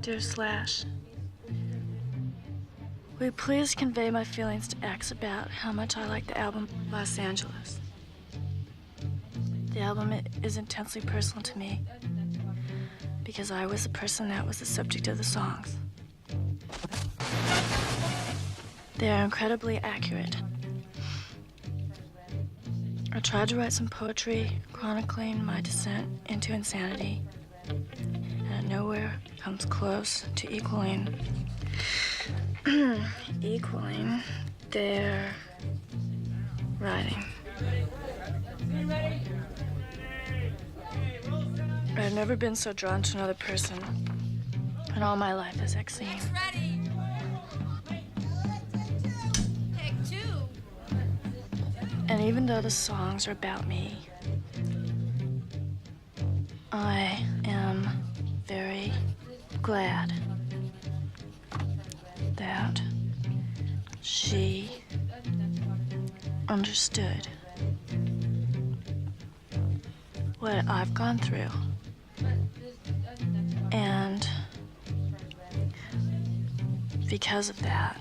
Dear Slash, will you please convey my feelings to X about how much I like the album Los Angeles? The album is intensely personal to me because I was the person that was the subject of the songs. They are incredibly accurate. I tried to write some poetry chronicling my descent into insanity, and it nowhere comes close to equaling their writing. I've never been so drawn to another person in all my life as Exene. And even though the songs are about me, I am very glad that she understood what I've gone through. And because of that,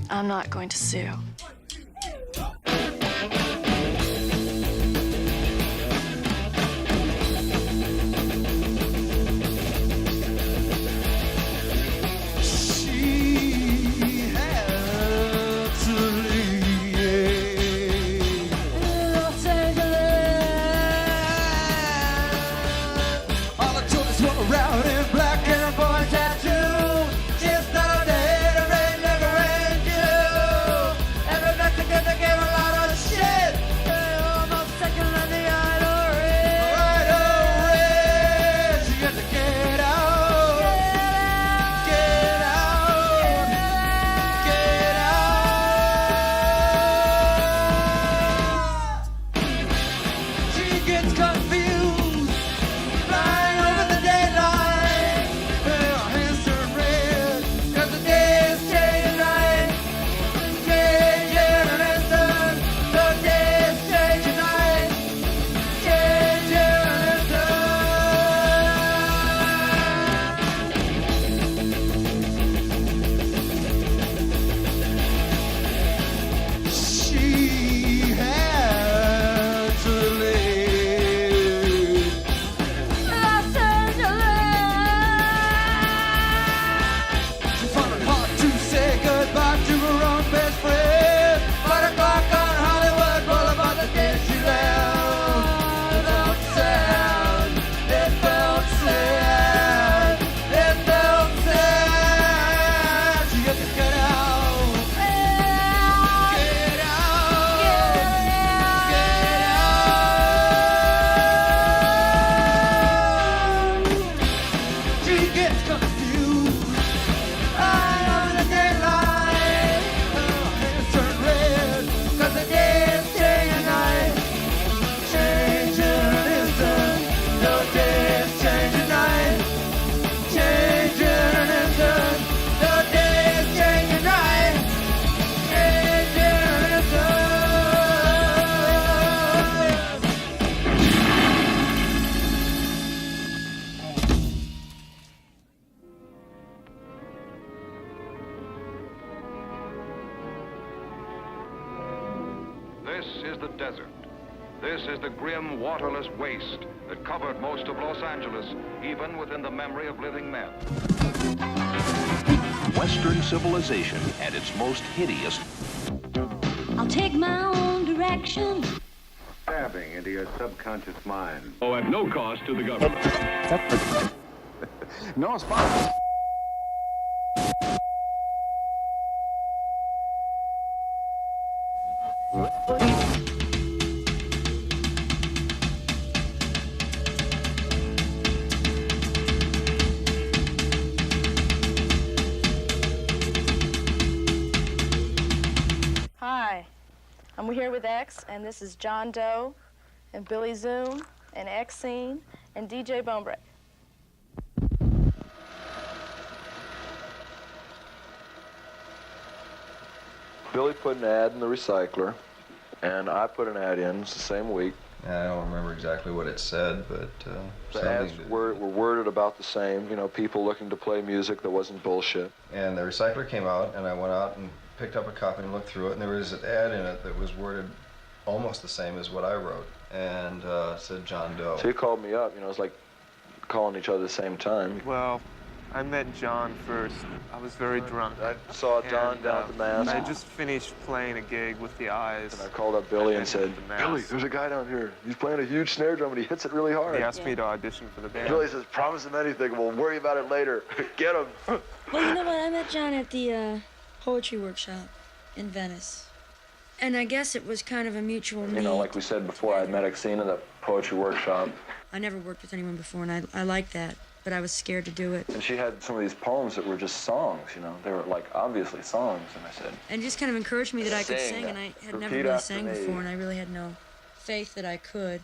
I'm not going to sue. This is the desert. This is the grim, waterless waste that covered most of Los Angeles, even within the memory of living men. Western civilization at its most hideous. I'll take my own direction. Stabbing into your subconscious mind. Oh, at no cost to the government. No spot. Hi, I'm here with X, and this is John Doe, and Billy Zoom, and Exene, and DJ Bonebreak. Billy put an ad in the recycler, and I put an ad in the same week, I don't remember exactly what it said, but the ads were worded about the same, you know, people looking to play music that wasn't bullshit. And the recycler came out, and I went out and picked up a copy and looked through it, and there was an ad in it that was worded almost the same as what I wrote, and said John Doe. So he called me up, you know, it's like calling each other at the same time. Well, I met John first. I was very drunk. I saw Don down at the Mass. I just finished playing a gig with the Eyes. And I called up Billy and said, Billy, there's a guy down here. He's playing a huge snare drum and he hits it really hard. He asked me to audition for the band. Billy says, promise him anything, we'll worry about it later. Get him. Well, you know what? I met John at the poetry workshop in Venice. And I guess it was kind of a mutual need. You know, like we said before, I met Exene at the poetry workshop. I never worked with anyone before, and I liked that. But I was scared to do it. And she had some of these poems that were just songs, you know. They were, like, obviously songs, and I said... And just kind of encouraged me that I could sing, and I had never really sang before, and I really had no faith that I could.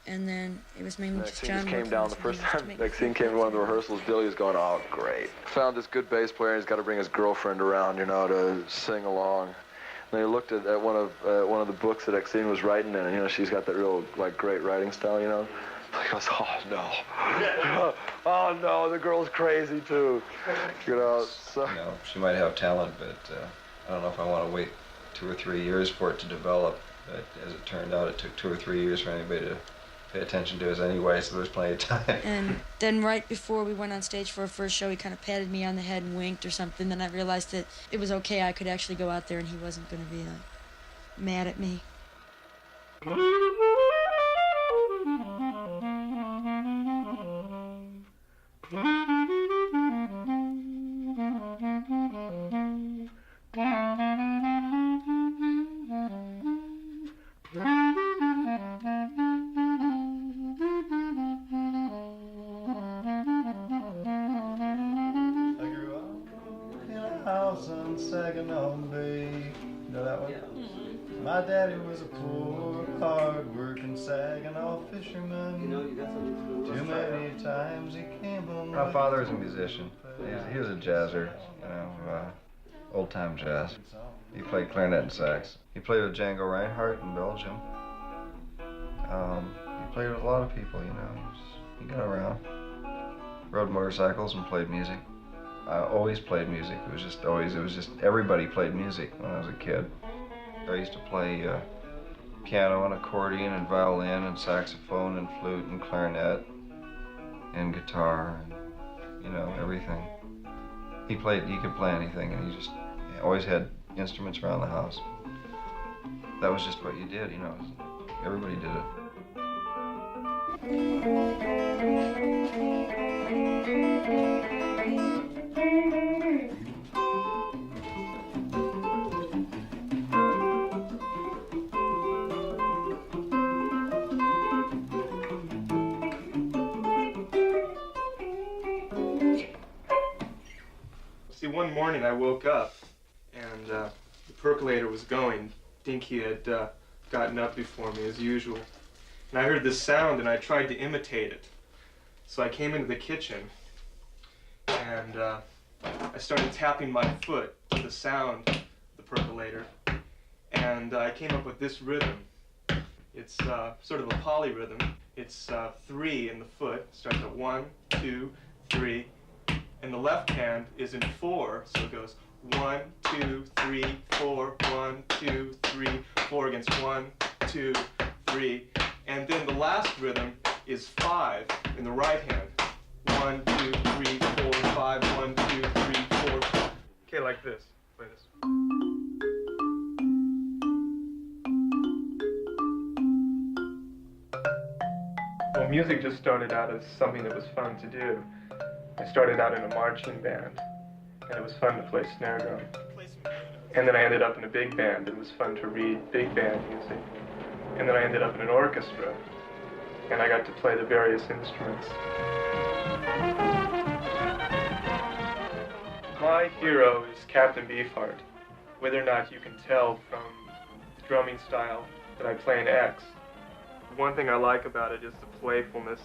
And then it was mainly just John came down the first time Exene came to one of the rehearsals. Billy was going, oh, great. Found this good bass player, and he's got to bring his girlfriend around, you know, to sing along. And he looked at one of the books that Exene was writing in, and, you know, she's got that real, like, great writing style, you know. He goes, oh, no. Oh, no, the girl's crazy, too. You know, so... You know, she might have talent, but I don't know if I want to wait 2 or 3 years for it to develop. But as it turned out, it took 2 or 3 years for anybody to pay attention to us anyway, so there's plenty of time. And then right before we went on stage for our first show, he kind of patted me on the head and winked or something. Then I realized that it was okay. I could actually go out there and he wasn't going to be, like, mad at me. My daddy was a poor, hard-working Saginaw fisherman. Too many times he came home. My father was a musician. He was a jazzer, you know, old-time jazz. He played clarinet and sax. He played with Django Reinhardt in Belgium. He played with a lot of people, you know. He got around. Rode motorcycles and played music. I always played music. It was just everybody played music when I was a kid. I used to play piano and accordion and violin and saxophone and flute and clarinet and guitar and, you know, everything. He could play anything, and he just always had instruments around the house. That was just what you did, you know. Everybody did it. See, one morning I woke up and the percolator was going. Dinky had gotten up before me as usual. And I heard this sound and I tried to imitate it. So I came into the kitchen and I started tapping my foot to the sound of the percolator. And I came up with this rhythm. It's sort of a polyrhythm. It's 3 in the foot. It starts at 1, 2, 3. And the left hand is in 4, so it goes 1, 2, 3, 4, 1, 2, 3, 4 against 1, 2, 3. And then the last rhythm is 5 in the right hand. 1, 2, 3, 4, 5, 1, 2, 3, 4. Okay, like this. Play this. Well, music just started out as something that was fun to do. I started out in a marching band, and it was fun to play snare drum. And then I ended up in a big band, and it was fun to read big band music. And then I ended up in an orchestra, and I got to play the various instruments. My hero is Captain Beefheart. Whether or not you can tell from the drumming style that I play in X, one thing I like about it is the playfulness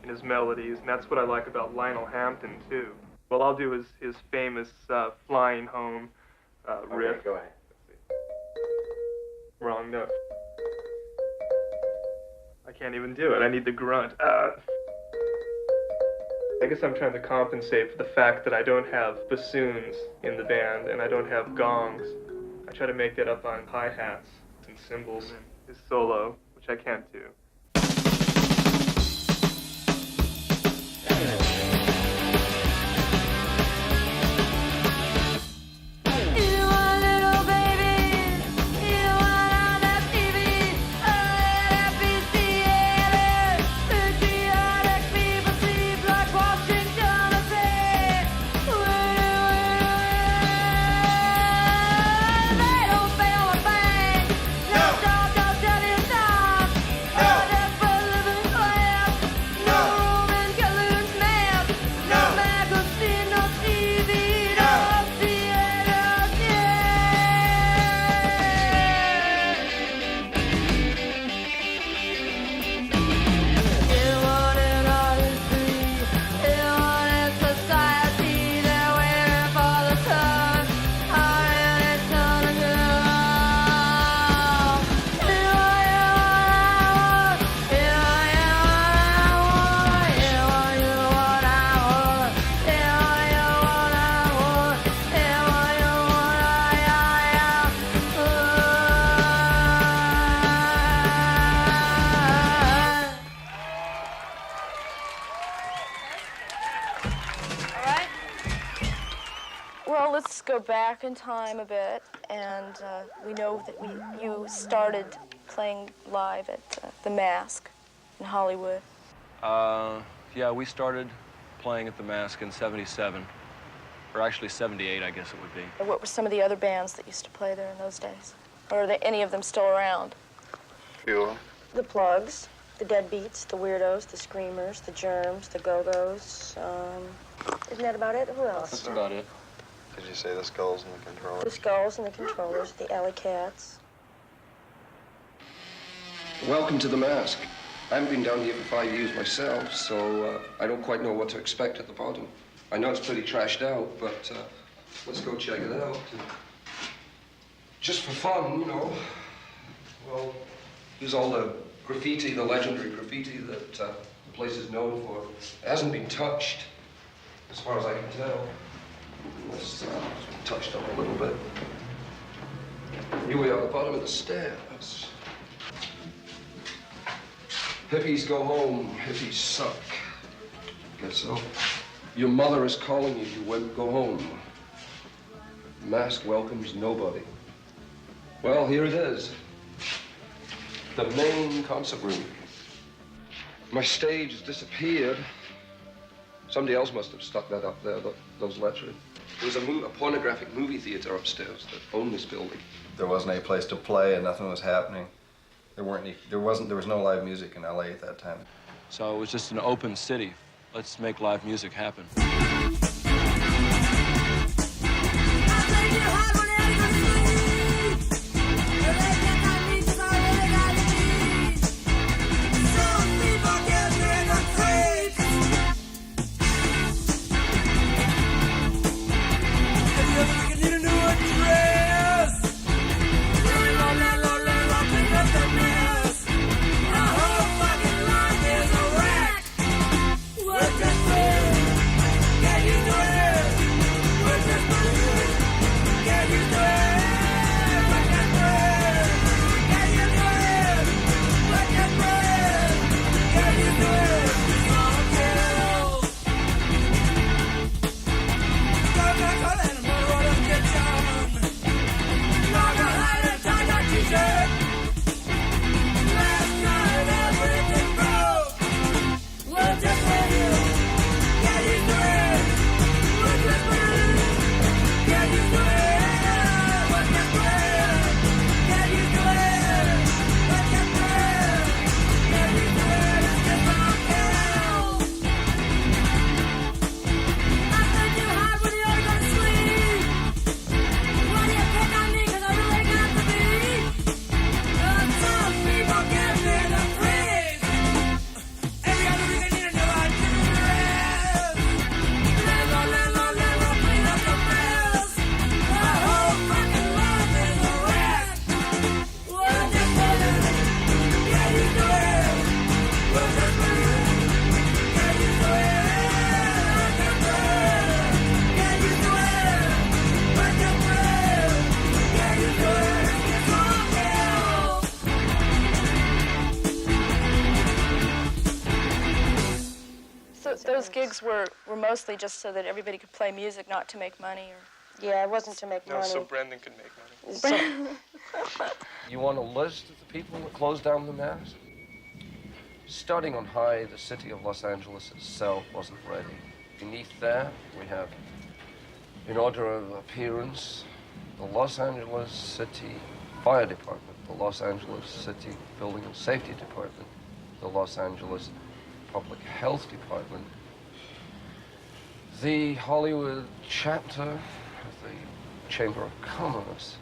in his melodies, and that's what I like about Lionel Hampton, too. Well, I'll do his famous Flying Home riff. Okay, go ahead. Wrong note. I I can't even do it. I need the grunt. I guess I'm trying to compensate for the fact that I don't have bassoons in the band and I don't have gongs. I try to make that up on hi-hats and cymbals and his solo, which I can't do. Go back in time a bit, and we know that you started playing live at the Mask in Hollywood. Yeah, we started playing at the Mask in '77, or actually '78, I guess it would be. What were some of the other bands that used to play there in those days? Or are there any of them still around? Few. The Plugs, the Deadbeats, the Weirdos, the Screamers, the Germs, the Go-Go's. Isn't that about it? Who else? That's about it. Did you say the Skulls and the Controllers? The Skulls and the Controllers, the Alley Cats. Welcome to the Mask. I haven't been down here for 5 years myself, so I don't quite know what to expect at the bottom. I know it's pretty trashed out, but let's go check it out. Just for fun, you know. Well, here's all the graffiti, the legendary graffiti that the place is known for. It hasn't been touched, as far as I can tell. It's touched up a little bit. Here we are at the bottom of the stairs. Hippies go home, hippies suck. Guess so. Your mother is calling you, you won't go home. Mask welcomes nobody. Well, here it is. The main concert room. My stage has disappeared. Somebody else must have stuck that up there, those letters. There was a pornographic movie theater upstairs that owned this building. There wasn't any place to play and nothing was happening. There was no live music in LA at that time. So it was just an open city. Let's make live music happen. Can you do those gigs were mostly just so that everybody could play music, not to make money, or... Yeah, it wasn't to make money. so Brendan could make money. You want a list of the people that closed down the mask? Starting on high, the city of Los Angeles itself wasn't ready. Beneath that, we have, in order of appearance, the Los Angeles City Fire Department, the Los Angeles City Building and Safety Department, the Los Angeles Public Health Department, the Hollywood chapter of the Chamber of Commerce,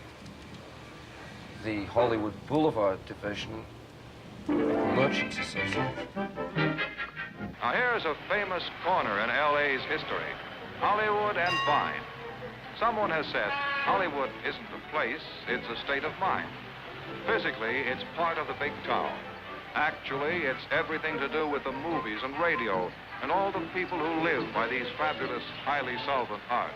the Hollywood Boulevard Division, Merchants Association. Now here's a famous corner in LA's history, Hollywood and Vine. Someone has said Hollywood isn't a place, it's a state of mind. Physically, it's part of the big town. Actually, it's everything to do with the movies and radio and all the people who live by these fabulous, highly solvent arts.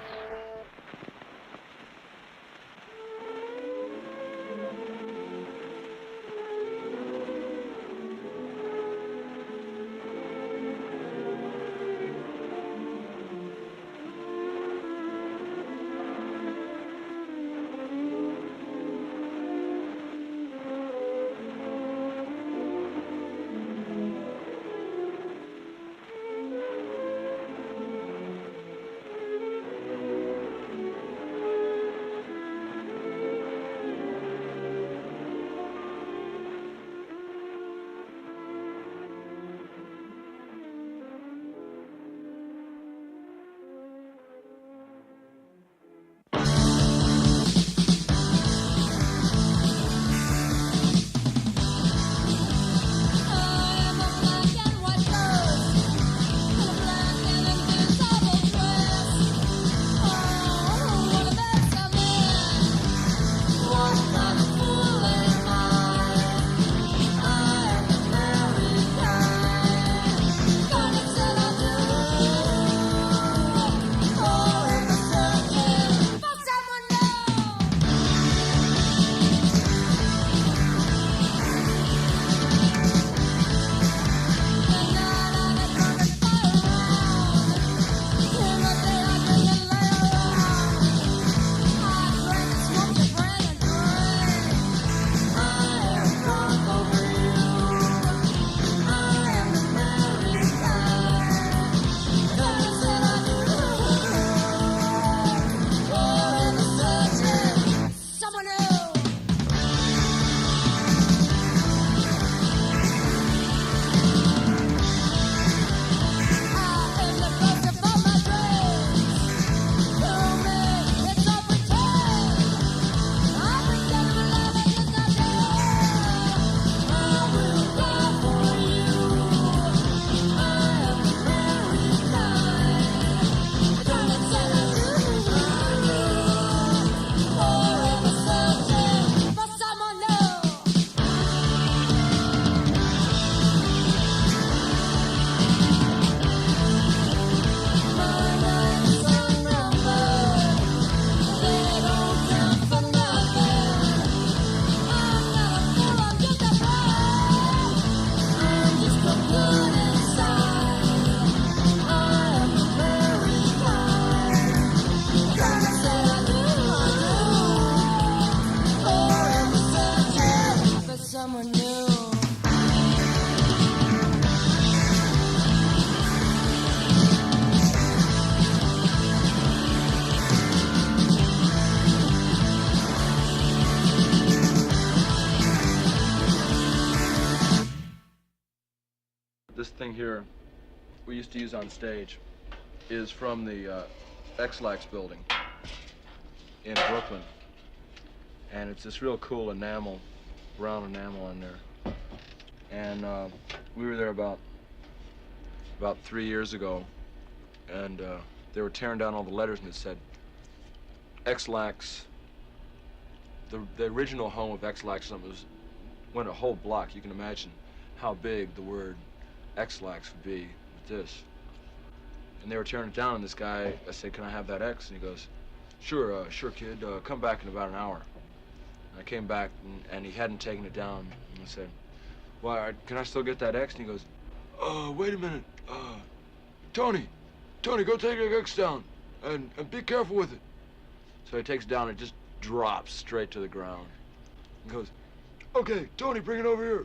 This thing here we used to use on stage is from the X-Lax building in Brooklyn. And it's this real cool enamel, brown enamel in there. And we were there about 3 years ago, and they were tearing down all the letters, and it said X-Lax. The original home of X-Lax went a whole block. You can imagine how big the word X-Lax would be with this. And they were tearing it down, and this guy, I said, "Can I have that X?" And he goes, sure, kid, come back in about an hour." And I came back, and he hadn't taken it down. And I said, "Well, can I still get that X?" And he goes, "Wait a minute. Tony, go take the X down, and be careful with it. So he takes it down and it just drops straight to the ground. He goes, okay, Tony, bring it over here.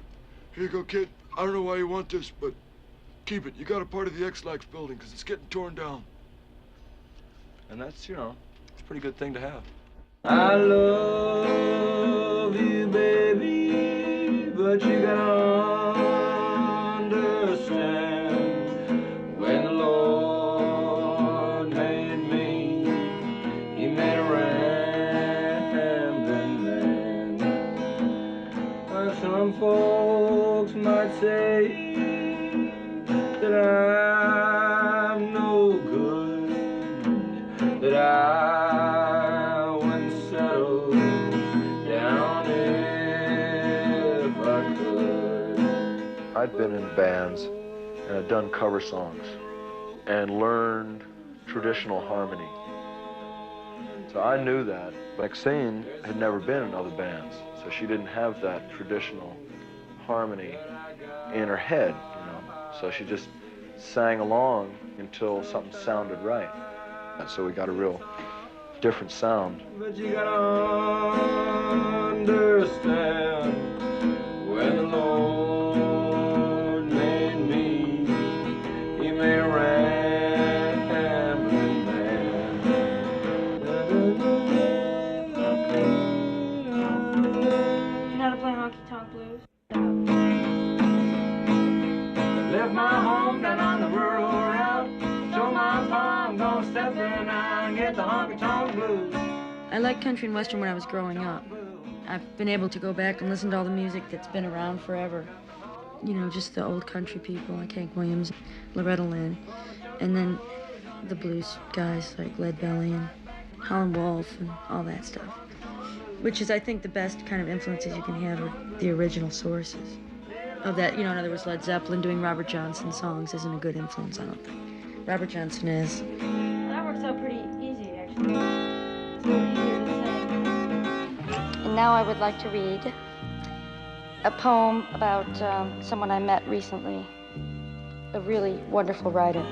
Here you go, kid. I don't know why you want this, but keep it. You got a part of the X-Lax building, because it's getting torn down. And that's, you know, it's a pretty good thing to have. I love you, baby, but you gotta understand, when the Lord made me, he made a rambling man. Some folks might say that I'm no good, that I wouldn't settle down if I could. I'd been in bands and I'd done cover songs and learned traditional harmony. So I knew that. But Exene had never been in other bands, so she didn't have that traditional harmony in her head, you know. So she just sang along until something sounded right. And so we got a real different sound. But you gotta understand, when the Lord made me, he made a rambling man. You know how to play honky-tonk blues? Left my home down on the rural route. Told my pa I'm gonna step there now and get the honky-tonk blues. I liked country and western when I was growing up. I've been able to go back and listen to all the music that's been around forever. You know, just the old country people like Hank Williams, Loretta Lynn, and then the blues guys like Lead Belly and Howlin' Wolf and all that stuff. Which is, I think, the best kind of influences you can have are the original sources of that. You know, in other words, Led Zeppelin doing Robert Johnson songs isn't a good influence, I don't think. Robert Johnson is. That works out pretty easy, actually. It's a little easier to say. And now I would like to read a poem about someone I met recently, a really wonderful writer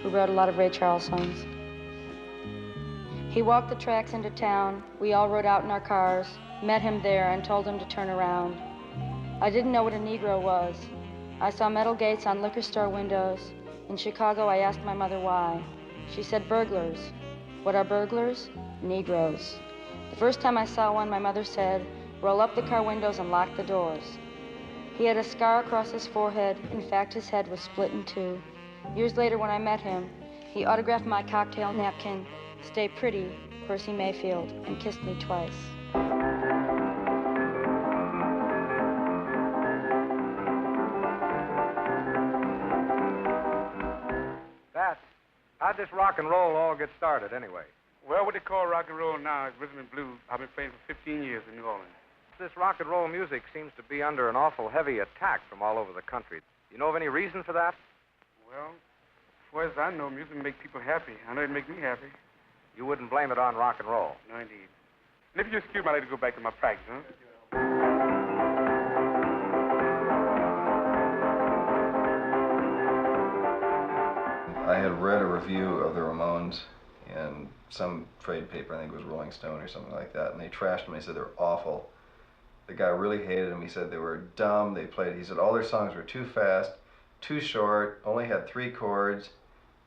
who wrote a lot of Ray Charles songs. He walked the tracks into town. We all rode out in our cars, met him there and told him to turn around. I didn't know what a Negro was. I saw metal gates on liquor store windows. In Chicago, I asked my mother why. She said, burglars. What are burglars? Negroes. The first time I saw one, my mother said, roll up the car windows and lock the doors. He had a scar across his forehead. In fact, his head was split in two. Years later, when I met him, he autographed my cocktail napkin, "Stay pretty, Percy Mayfield," and kissed me twice. How'd this rock and roll all get started, anyway? Well, what they call rock and roll now is rhythm and blues. I've been playing for 15 years in New Orleans. This rock and roll music seems to be under an awful heavy attack from all over the country. You know of any reason for that? Well, as far as I know, music make people happy. I know it make me happy. You wouldn't blame it on rock and roll? No, indeed. And if you excuse me, I'd like to go back to my practice, huh? I had read a review of the Ramones in some trade paper, I think it was Rolling Stone or something like that, and they trashed them. They said they were awful. The guy really hated them. He said they were dumb. He said all their songs were too fast, too short, only had 3 chords,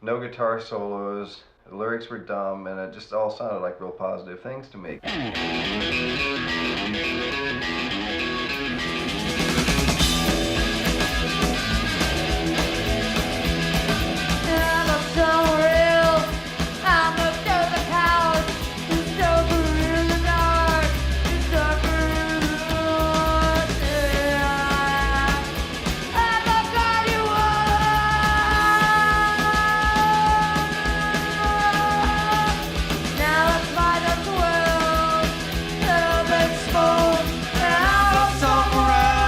no guitar solos, the lyrics were dumb, and it just all sounded like real positive things to me. Someone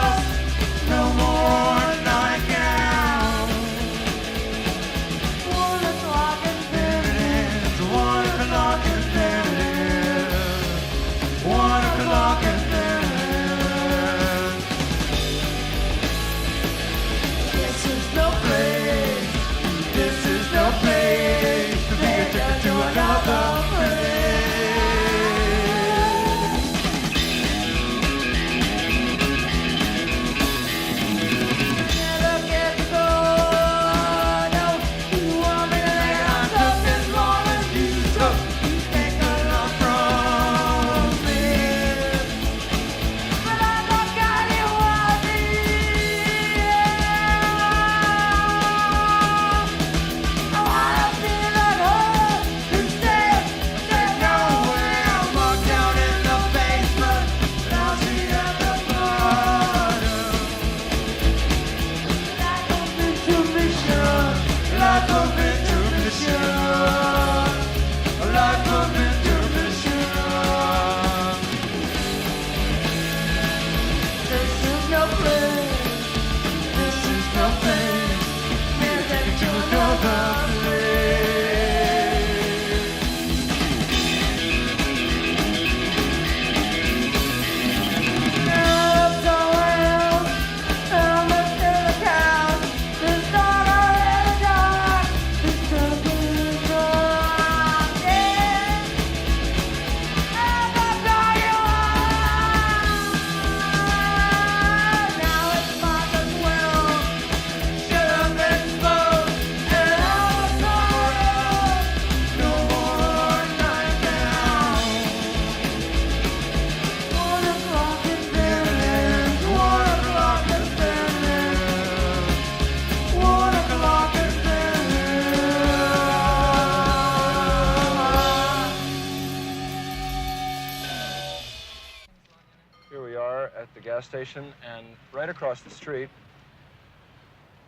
gas station, and right across the street,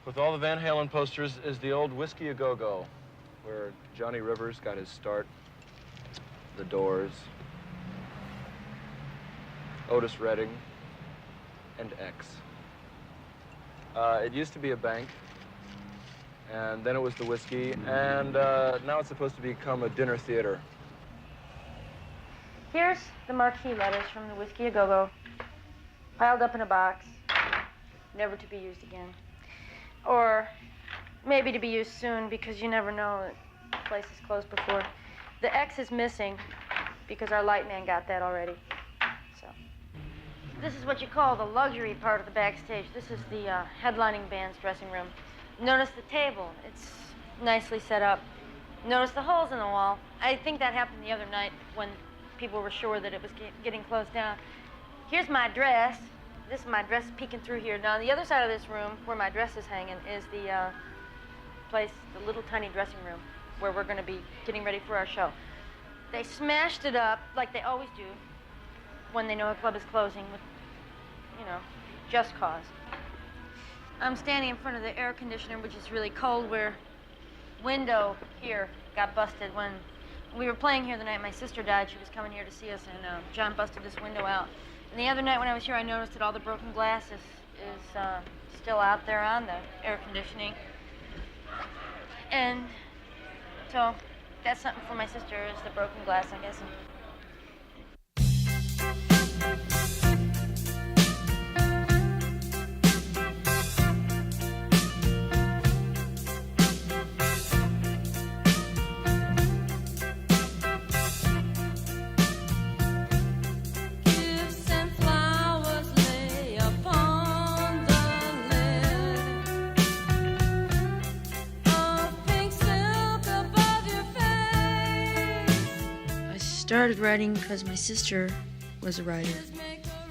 with all the Van Halen posters, is the old Whiskey A Go-Go, where Johnny Rivers got his start, The Doors, Otis Redding, and X. It used to be a bank, and then it was the whiskey, and now it's supposed to become a dinner theater. Here's the marquee letters from the Whiskey A Go-Go, piled up in a box, never to be used again. Or maybe to be used soon, because you never know, the place is closed before. The X is missing, because our light man got that already. So, this is what you call the luxury part of the backstage. This is the headlining band's dressing room. Notice the table, it's nicely set up. Notice the holes in the wall. I think that happened the other night when people were sure that it was getting closed down. Here's my dress. This is my dress peeking through here. Now, on the other side of this room, where my dress is hanging, is the place, the little tiny dressing room, where we're going to be getting ready for our show. They smashed it up, like they always do, when they know a club is closing, with, you know, just cause. I'm standing in front of the air conditioner, which is really cold, where window here got busted when we were playing here the night my sister died. She was coming here to see us, and John busted this window out. And the other night when I was here, I noticed that all the broken glass is still out there on the air conditioning. And so that's something for my sister, is the broken glass, I guess. I started writing because my sister was a writer,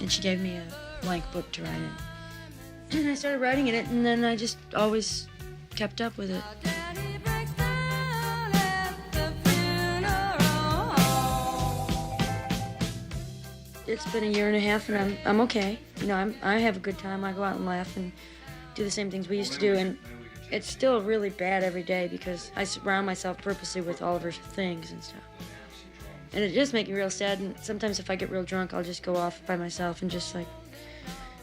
and she gave me a blank book to write in. And I started writing in it, and then I just always kept up with it. It's been a year and a half, and I'm okay. You know, I have a good time. I go out and laugh and do the same things we used to do, and it's still really bad every day because I surround myself purposely with all of her things and stuff. And it just makes me real sad, and sometimes if I get real drunk, I'll just go off by myself and just, like,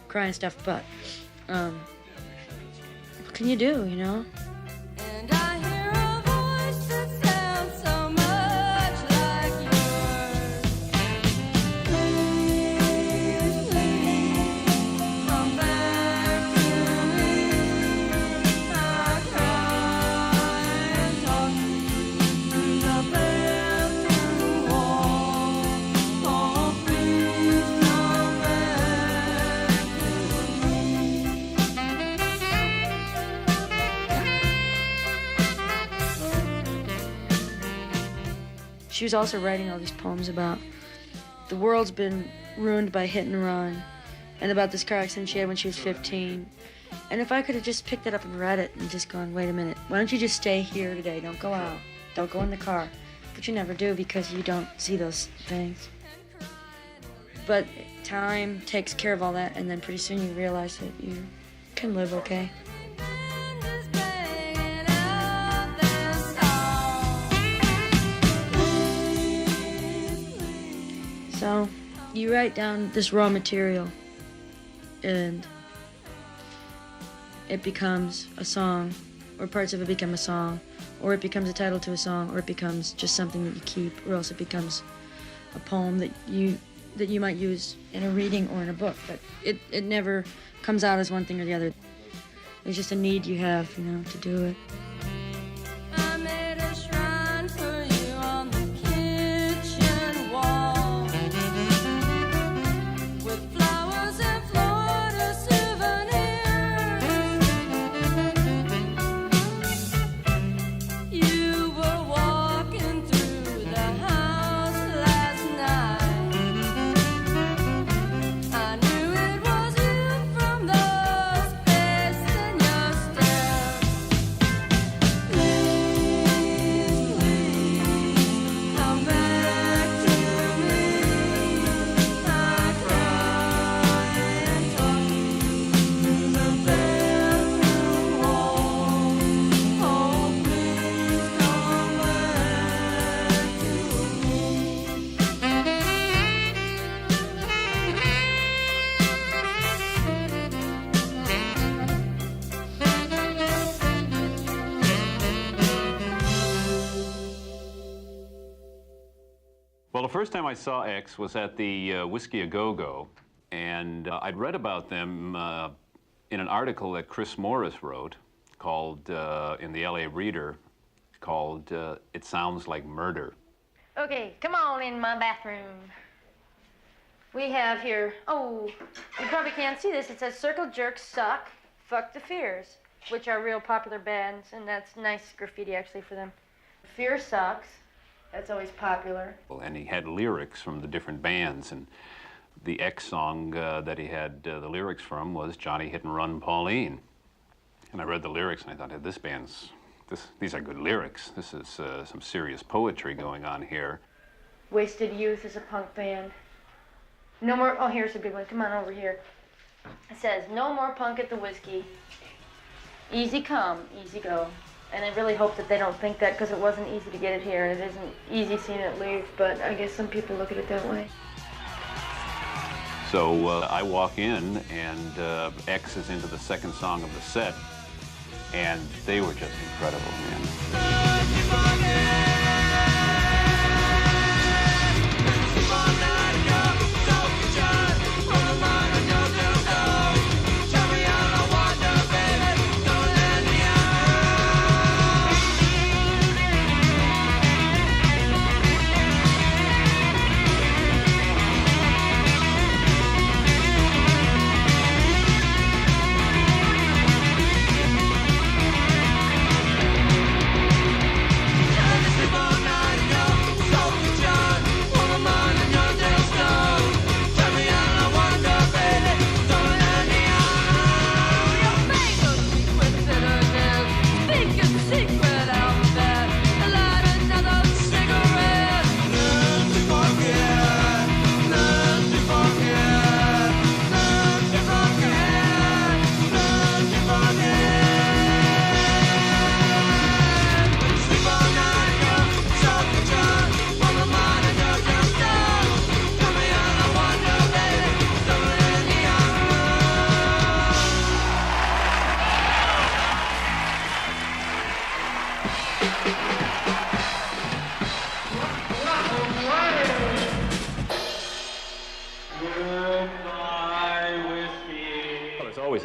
cry and stuff, but, what can you do, you know? And I hear a voice that sounds so much like yours. Please, please, come back to me. I cry and talk to the bathroom. She was also writing all these poems about the world's been ruined by hit and run, and about this car accident she had when she was 15. And if I could have just picked it up and read it and just gone, wait a minute, why don't you just stay here today? Don't go out. Don't go in the car. But you never do because you don't see those things. But time takes care of all that, and then pretty soon you realize that you can live okay. So you write down this raw material, and it becomes a song, or parts of it become a song, or it becomes a title to a song, or it becomes just something that you keep, or else it becomes a poem that you might use in a reading or in a book. But it never comes out as one thing or the other. It's just a need you have, you know, to do it. Well, the first time I saw X was at the Whiskey A Go-Go, and I'd read about them in an article that Chris Morris wrote called, in the LA Reader, called It Sounds Like Murder. Okay, come on in my bathroom. We have here, oh, you probably can't see this. It says Circle Jerks Suck, Fuck the Fears, which are real popular bands, and that's nice graffiti actually for them. Fear Sucks, that's always popular. And he had lyrics from the different bands, and the X song that he had the lyrics from was Johnny Hit and Run Paulene. And I read the lyrics and I thought, hey, these are good lyrics. This is some serious poetry going on here. Wasted Youth is a punk band. No more, oh, here's a good one. Come on over here. It says, no more punk at the Whiskey. Easy come, easy go. And I really hope that they don't think that, because it wasn't easy to get it here, and it isn't easy seeing it leave, but I guess some people look at it that way. So I walk in, and X is into the second song of the set, and they were just incredible, man.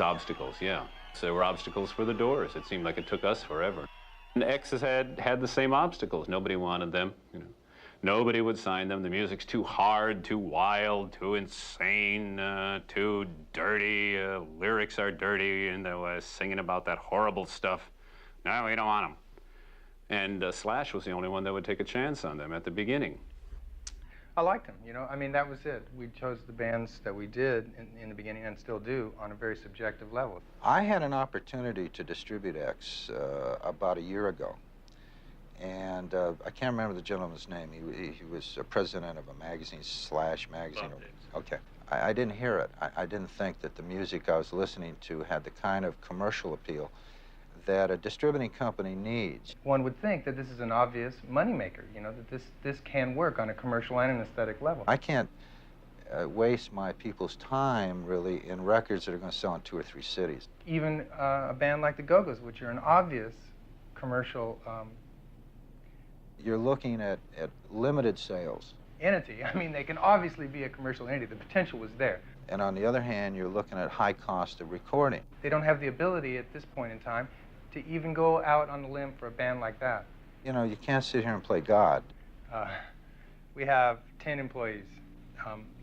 Obstacles, yeah. So there were obstacles for the Doors. It seemed like it took us forever. And X has had the same obstacles. Nobody wanted them, you know. Nobody would sign them. The music's too hard, too wild, too insane, too dirty. Lyrics are dirty, and they were singing about that horrible stuff. No, we don't want them. And Slash was the only one that would take a chance on them at the beginning. I liked them, you know. I mean, that was it. We chose the bands that we did in the beginning and still do on a very subjective level. I had an opportunity to distribute X about a year ago. And I can't remember the gentleman's name. He was president of a magazine, Slash magazine. Okay. I didn't hear it. I didn't think that the music I was listening to had the kind of commercial appeal that a distributing company needs. One would think that this is an obvious moneymaker, you know, that this can work on a commercial and an aesthetic level. I can't waste my people's time, really, in records that are going to sell in 2 or 3 cities. Even a band like the Go-Go's, which are an obvious commercial... You're looking at limited sales. Entity. I mean, they can obviously be a commercial entity. The potential was there. And on the other hand, you're looking at high cost of recording. They don't have the ability at this point in time to even go out on the limb for a band like that. You know, you can't sit here and play God. We have 10 employees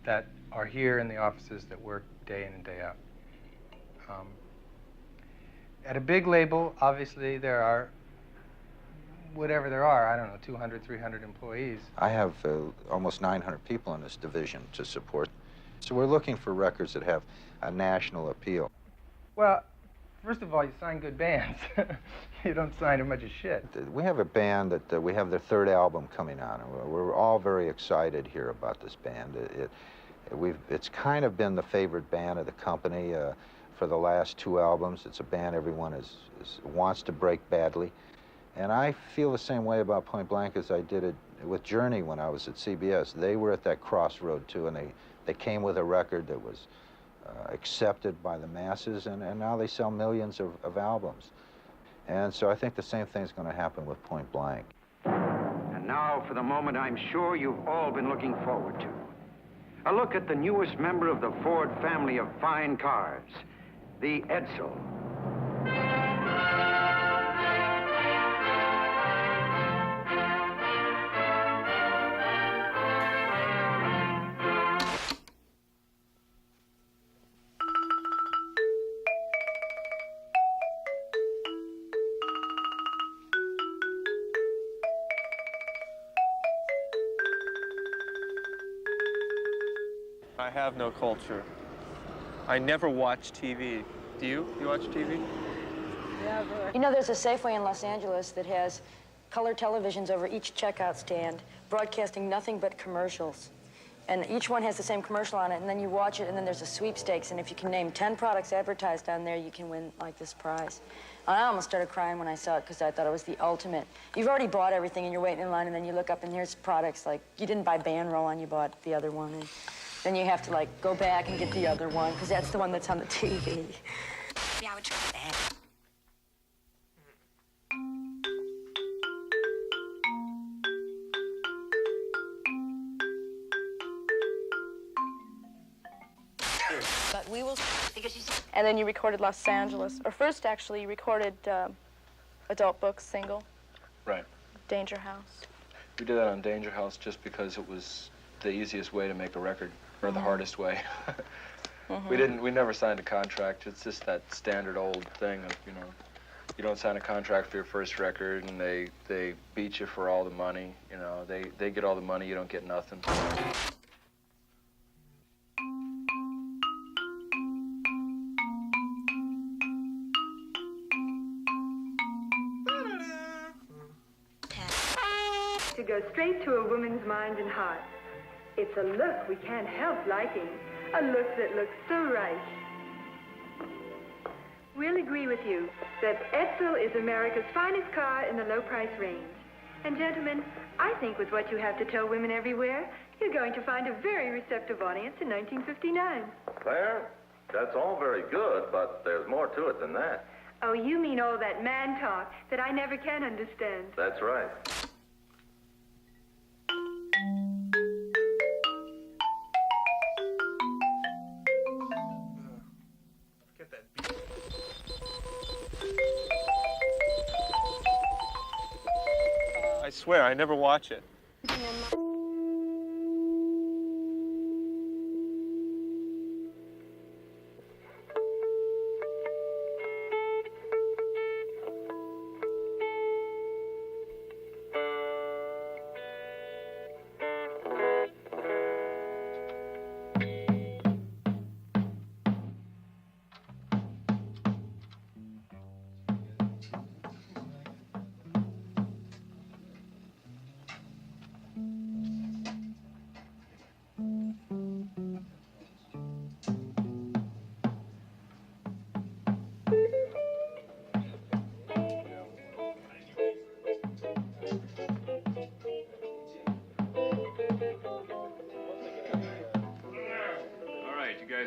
that are here in the offices that work day in and day out. At a big label, obviously, there are, whatever there are, I don't know, 200, 300 employees. I have almost 900 people in this division to support. So we're looking for records that have a national appeal. Well, first of all, you sign good bands. You don't sign a bunch of shit. We have a band that we have their 3rd album coming on. We're all very excited here about this band. It's kind of been the favorite band of the company for the last 2 albums. It's a band everyone wants to break badly. And I feel the same way about Point Blank as I did it with Journey when I was at CBS. They were at that crossroad, too, and they came with a record that was accepted by the masses, and now they sell millions of albums. And so I think the same thing's going to happen with Point Blank. And Now for the moment I'm sure you've all been looking forward to. A look at the newest member of the Ford family of fine cars, the Edsel. I have no culture. I never watch TV. Do you? You watch TV? Never. You know, there's a Safeway in Los Angeles that has color televisions over each checkout stand, broadcasting nothing but commercials. And each one has the same commercial on it, and then you watch it, and then there's a sweepstakes, and if you can name 10 products advertised on there, you can win, like, this prize. And I almost started crying when I saw it, because I thought it was the ultimate. You've already bought everything, and you're waiting in line, and then you look up, and here's products, like, you didn't buy band roll-on, you bought the other one, and then you have to, like, go back and get the other one, because that's the one that's on the TV. Yeah, I would try that. But we will, and then you recorded Los Angeles, or first actually you recorded Adult Books single. Right. Danger House. We did that on Danger House just because it was the easiest way to make a record, or the hardest way. We never signed a contract. It's just that standard old thing of, you know, you don't sign a contract for your first record, and they beat you for all the money. You know, they get all the money, you don't get nothing. To go straight to a woman's mind and heart. It's a look we can't help liking, a look that looks so right. We'll agree with you that Edsel is America's finest car in the low price range. And gentlemen, I think with what you have to tell women everywhere, you're going to find a very receptive audience in 1959. Claire, that's all very good, but there's more to it than that. Oh, you mean all that man talk that I never can understand. That's right. I swear, I never watch it.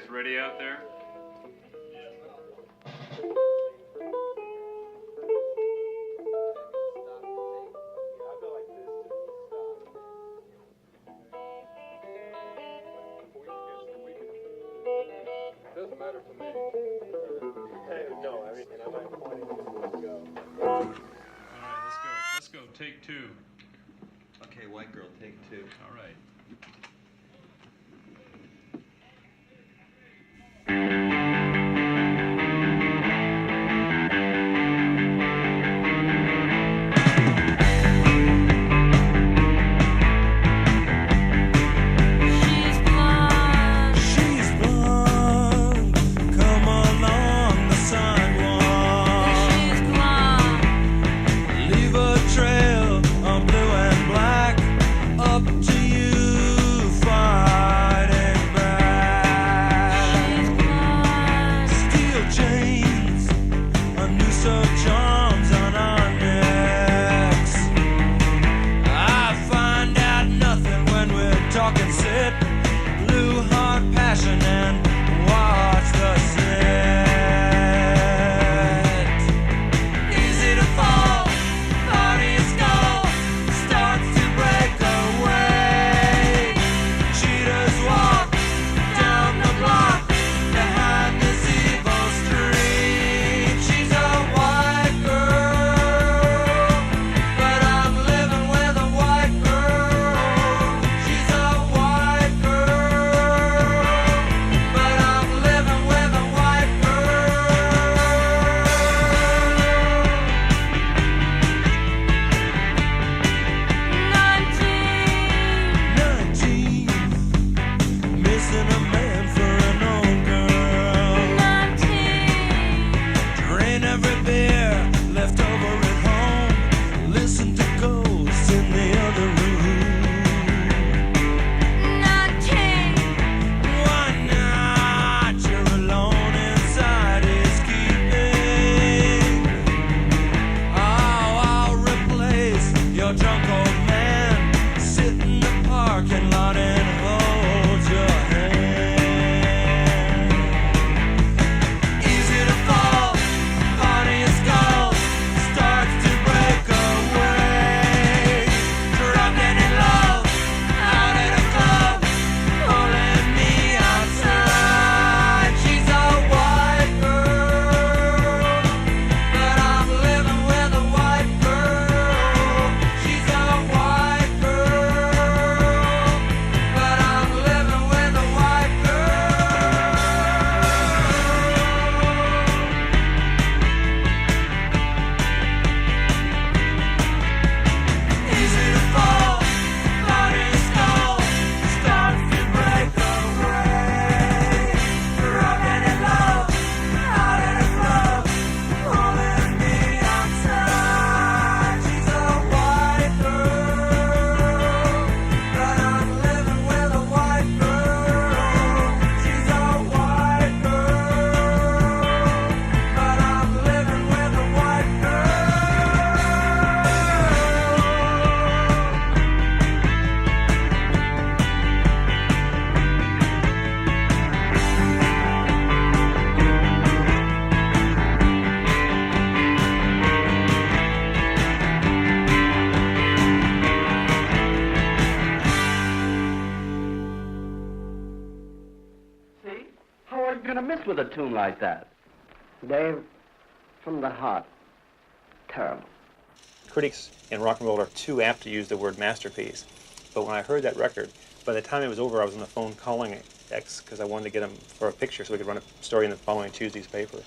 Ready out there? Doesn't matter to me. No, I mean, I'm not pointing to go. All right, let's go. Take two. Okay, white girl, take two. All right. Leave a trail on blue and black up to you. a drunk old man, sit in the parking lot and hold your hand. Easy to fall, part of your skull starts to break away. Drunk and in love, out at a club, holding me outside. She's a white girl, but I'm living with a white girl. She's a white girl, but I'm living with a white girl. Easy to fall, part of your skull starts to break away. Drunk and in love, out at a club, holding me outside. She's a white girl, but I'm living with a white girl. She's a white girl, but I'm living with a white girl. See? How are you going to miss with a tune like that? Dave, from the heart. Terrible. Critics in rock and roll are too apt to use the word masterpiece. But when I heard that record, by the time it was over, I was on the phone calling X because I wanted to get him for a picture so we could run a story in the following Tuesday's paper.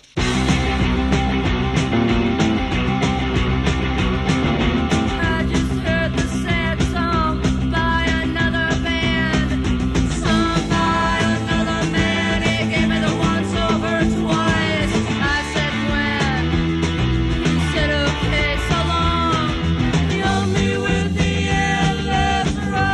I just heard the sad song by another band, sung by another man. He gave me the once over twice. I said when, he said okay, so long. He held me with the endless road.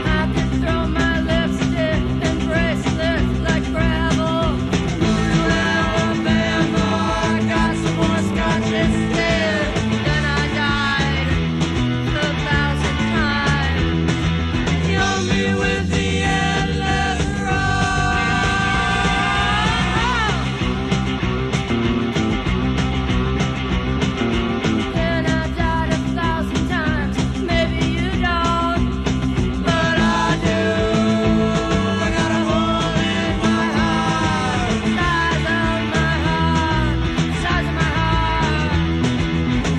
I could throw my lipstick and bracelets like gravel. Alabama, I got some more scotch instead. Then I died 1,000 times. Kill me with the endless road. Then I died 1,000 times. Maybe you don't, but I do. I got a hole in my heart, size of my heart, size of my heart.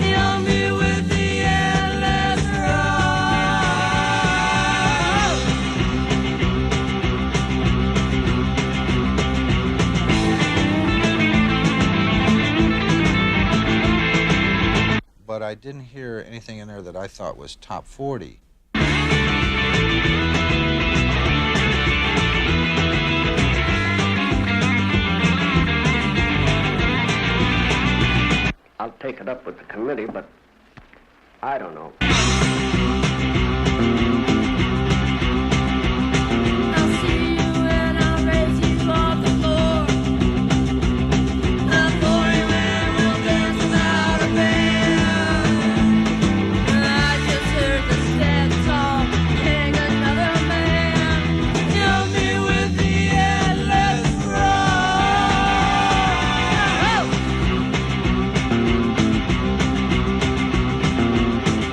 Kill me with the endless road. But I didn't hear anything in there that I thought was top 40. I'll take it up with the committee, but I don't know. I'll see you and I'll raise you off the floor. A boring man will dance without a band. I just heard the sad song, hang another man. Kill me with the endless road.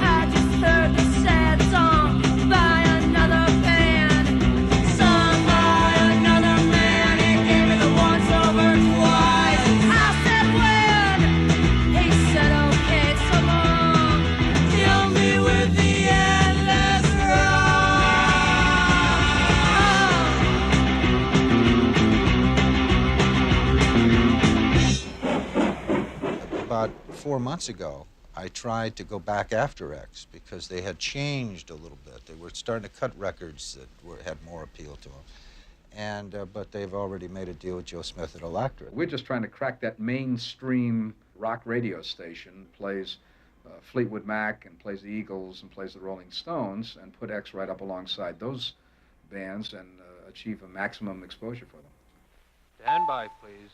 I just heard the sad song by another band, sung by another man. He gave me the once over twice. I said when, he said okay, so long. Kill me with the endless road. About 4 months ago, I tried to go back after X because they had changed a little bit. They were starting to cut records that had more appeal to them. But they've already made a deal with Joe Smith at Elektra. We're just trying to crack that mainstream rock radio station, plays Fleetwood Mac and plays the Eagles and plays the Rolling Stones, and put X right up alongside those bands and achieve a maximum exposure for them. Stand by, please.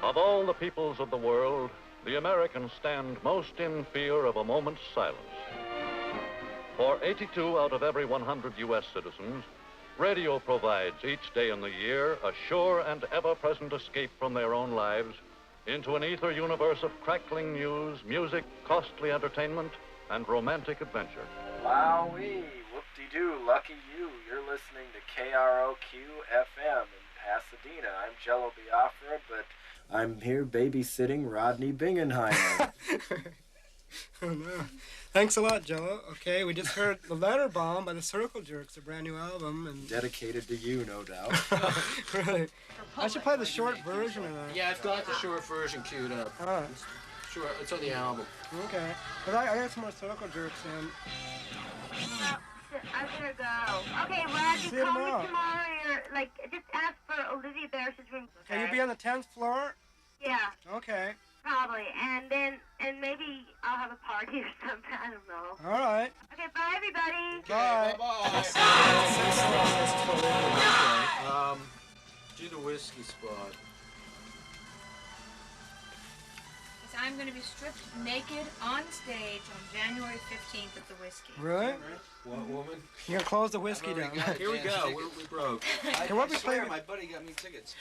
Of all the peoples of the world, the Americans stand most in fear of a moment's silence. For 82 out of every 100 U.S. citizens, radio provides each day in the year a sure and ever-present escape from their own lives into an ether universe of crackling news, music, costly entertainment, and romantic adventure. Wowee, whoop-de-doo, lucky you. You're listening to KROQ-FM in Pasadena. I'm Jello Biafra, but I'm here babysitting Rodney Bingenheimer. Oh, no. Thanks a lot, Jello. Okay, we just heard The Letter Bomb by the Circle Jerks, a brand new album. And Dedicated to you, no doubt. really. I should play the short version of that. Yeah, I've got the short version queued up. All right. Sure, it's on the album. Okay. But I got some more Circle Jerks in. I'm gonna go. Okay, Rod, See you you call me tomorrow. tomorrow, or, like, just ask for Olivia Barris's room. Can you be on the 10th floor? Yeah, Okay. probably. And maybe I'll have a party or something. I don't know. All right. Okay, bye, everybody. Bye. Do the whiskey spot. I'm going to be stripped naked on stage on January 15th at the Whiskey. Really? What, woman? You're gonna close the whiskey down. Here we go. We broke. Okay, what we swear play? my buddy got me tickets.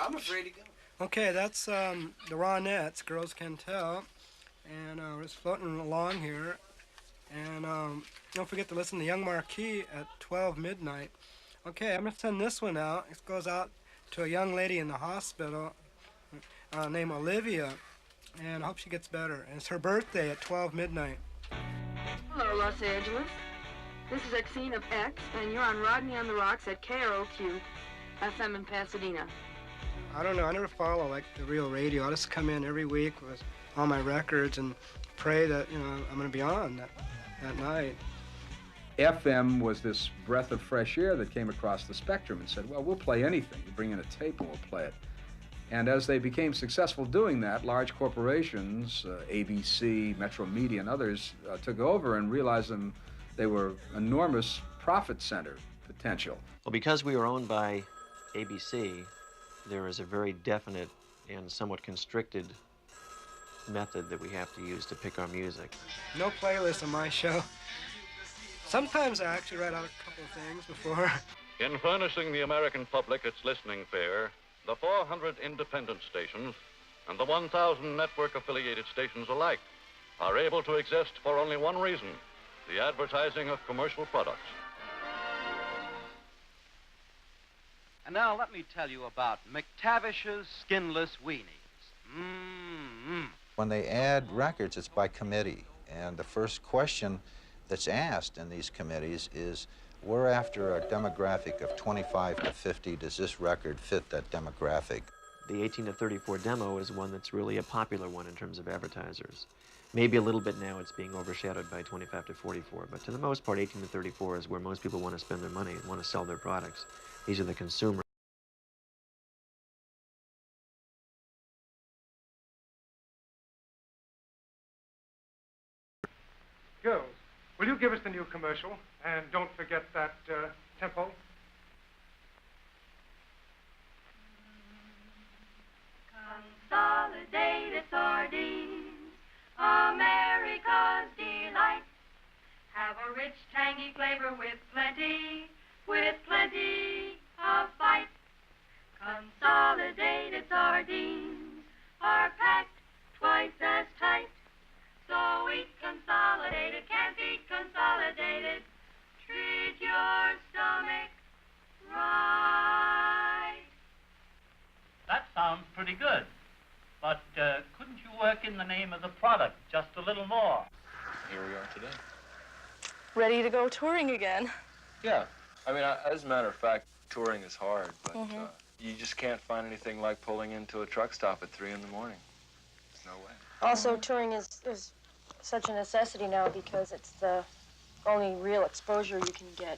I'm afraid to go. Okay, that's the Ronettes, Girls Can Tell, and we're just floating along here. And don't forget to listen to Young Marquis at 12 midnight. Okay, I'm gonna send this one out. It goes out to a young lady in the hospital named Olivia, and I hope she gets better. And it's her birthday at 12 midnight. Hello, Los Angeles. This is Exene of X, and you're on Rodney on the Rocks at KROQ FM in Pasadena. I don't know. I never follow like the real radio. I just come in every week with all my records and pray that I'm going to be on that night. FM was this breath of fresh air that came across the spectrum and said, well, we'll play anything. You bring in a tape and we'll play it. And as they became successful doing that, large corporations, ABC, Metro Media, and others took over and realized they were enormous profit center potential. Well, because we were owned by ABC, there is a very definite and somewhat constricted method that we have to use to pick our music. No playlist on my show. Sometimes I actually write out a couple of things before. In furnishing the American public its listening fare, the 400 independent stations and the 1,000 network-affiliated stations alike are able to exist for only one reason: the advertising of commercial products. And now let me tell you about McTavish's Skinless Weenies. When they add records, it's by committee. And the first question that's asked in these committees is, we're after a demographic of 25 to 50. Does this record fit that demographic? The 18 to 34 demo is one that's really a popular one in terms of advertisers. Maybe a little bit now it's being overshadowed by 25 to 44, but to the most part, 18 to 34 is where most people want to spend their money and want to sell their products. These are the consumers. Girls, will you give us the new commercial? And don't forget that tempo. Consolidated sardines, America's delight. Have a rich, tangy flavor with plenty of bite. Consolidated sardines are packed twice as tight. So eat consolidated, can't eat consolidated. Treat your stomach right. That sounds pretty good. But couldn't you work in the name of the product just a little more? Here we are today. Ready to go touring again. Yeah. I mean, as a matter of fact, touring is hard, but you just can't find anything like pulling into a truck stop at 3 in the morning. There's no way. Also, touring is such a necessity now because it's the only real exposure you can get.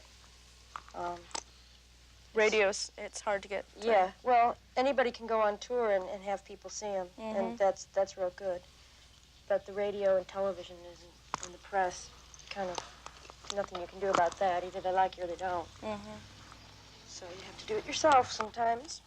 Radios, it's hard to get. Yeah, well, anybody can go on tour and have people see them, and that's real good. But the radio and television isn't, and the press. kind of nothing you can do about that. Either they like you or they don't. Mm-hmm. So you have to do it yourself sometimes.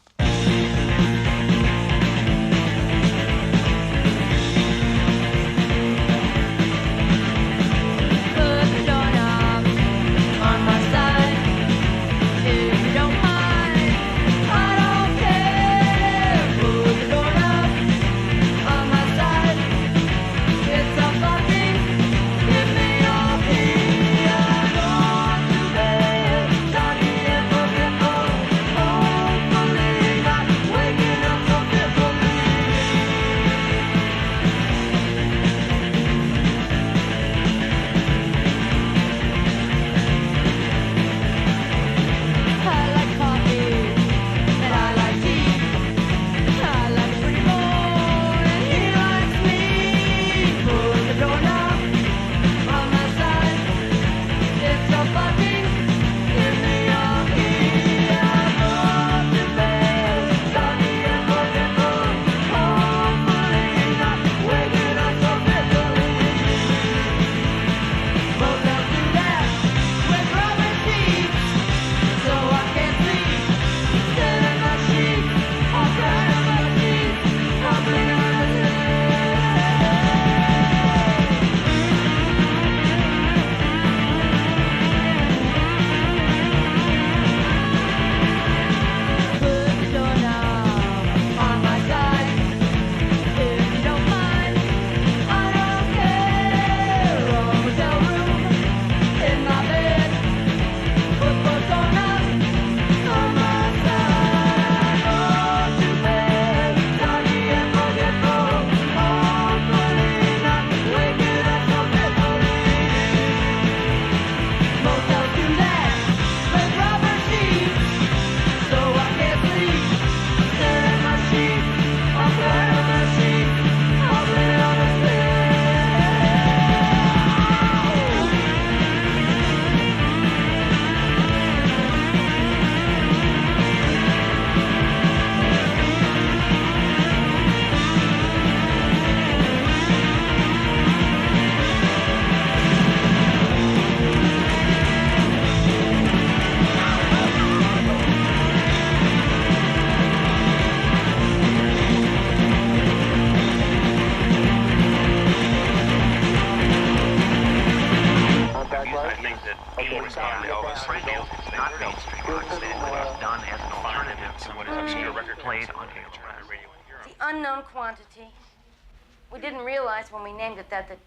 When we named it that it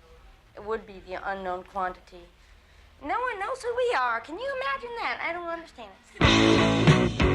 would be the unknown quantity. No one knows who we are. Can you imagine that? I don't understand it.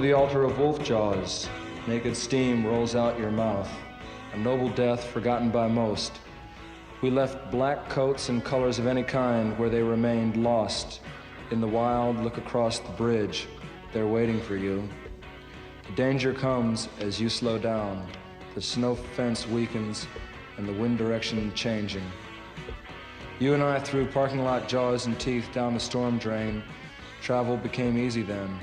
to the altar of wolf jaws. Naked steam rolls out your mouth. A noble death forgotten by most. We left black coats and colors of any kind where they remained lost. In the wild, look across the bridge. They're waiting for you. The danger comes as you slow down. The snow fence weakens and the wind direction changing. You and I threw parking lot jaws and teeth down the storm drain. Travel became easy then.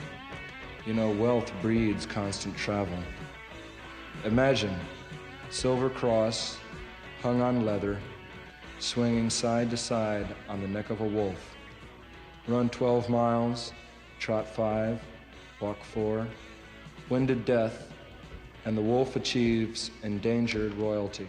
You know, wealth breeds constant travel. Imagine, silver cross, hung on leather, swinging side to side on the neck of a wolf. Run 12 miles, trot 5, walk 4, winded death, and the wolf achieves endangered royalty.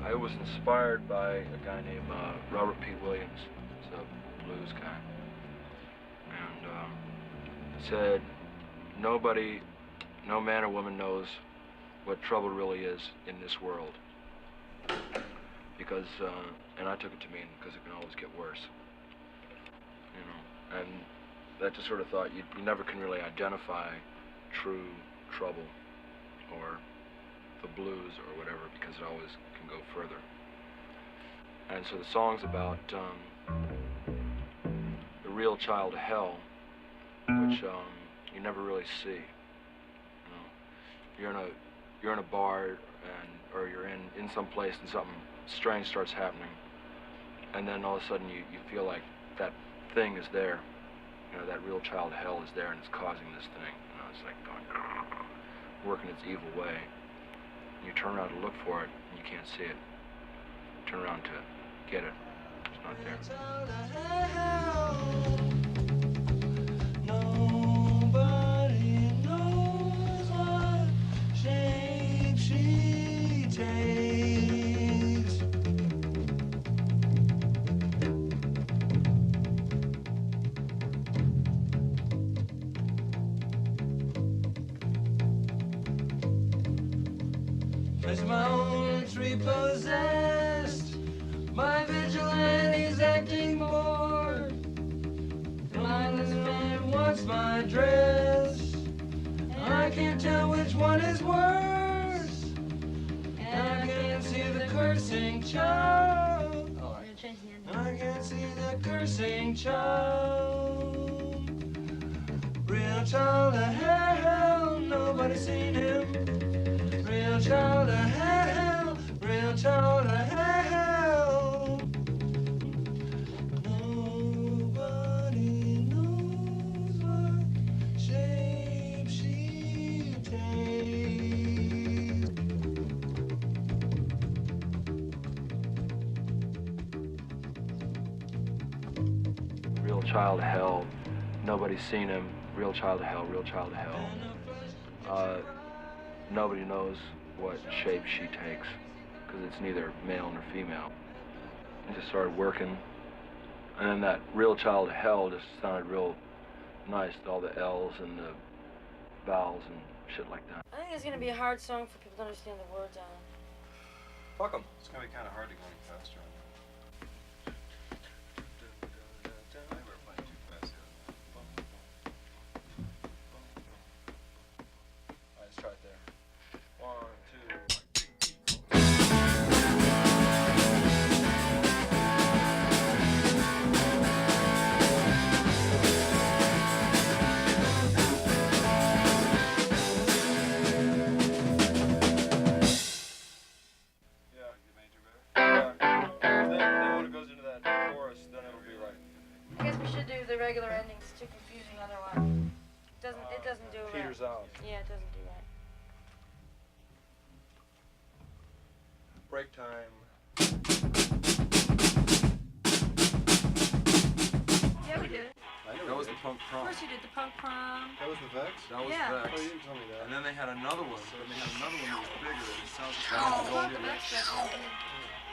I was inspired by a guy named Robert P. Williams. He's a blues guy. And said, nobody, no man or woman knows what trouble really is in this world. Because, and I took it to mean because it can always get worse. You know, and that just sort of thought you never can really identify true trouble or the blues or whatever, because it always can go further. And so the song's about the real child of hell, which you never really see. You know, you're in a bar or you're in some place and something strange starts happening, and then all of a sudden you feel like that thing is there. You know, that real child of hell is there and it's causing this thing. You know, it's like going, working its evil way. You turn around to look for it, and you can't see it. Turn around to get it. It's not there. Nobody knows what shape she takes. As my own tree possessed, my vigilante's acting bored. Mindless man wants my dress. I can't tell which one is worse. And I can't see the cursing child. I can't see the cursing child. Real child of hell, nobody's seen him. Real child of hell, real child of hell. Nobody knows what shape she takes. Real child of hell, nobody's seen him. Real child of hell, real child of hell. Nobody knows what shape she takes, because it's neither male nor female. I just started working, and then that real child of hell just sounded real nice, with all the L's and the vowels and shit like that. I think it's going to be a hard song for people to understand the words on. Fuck 'em. It's going to be kind of hard to go any faster on that. Let's try it there. 1, 2. break time. Yeah, we did. That was the punk Of prom. course you did the punk prom. That was the Vex? That was Yeah. Vex. Oh, you didn't tell me that. And then they had another one. So they had another one that was bigger. It sounds like Oh, fuck the Vex stuff.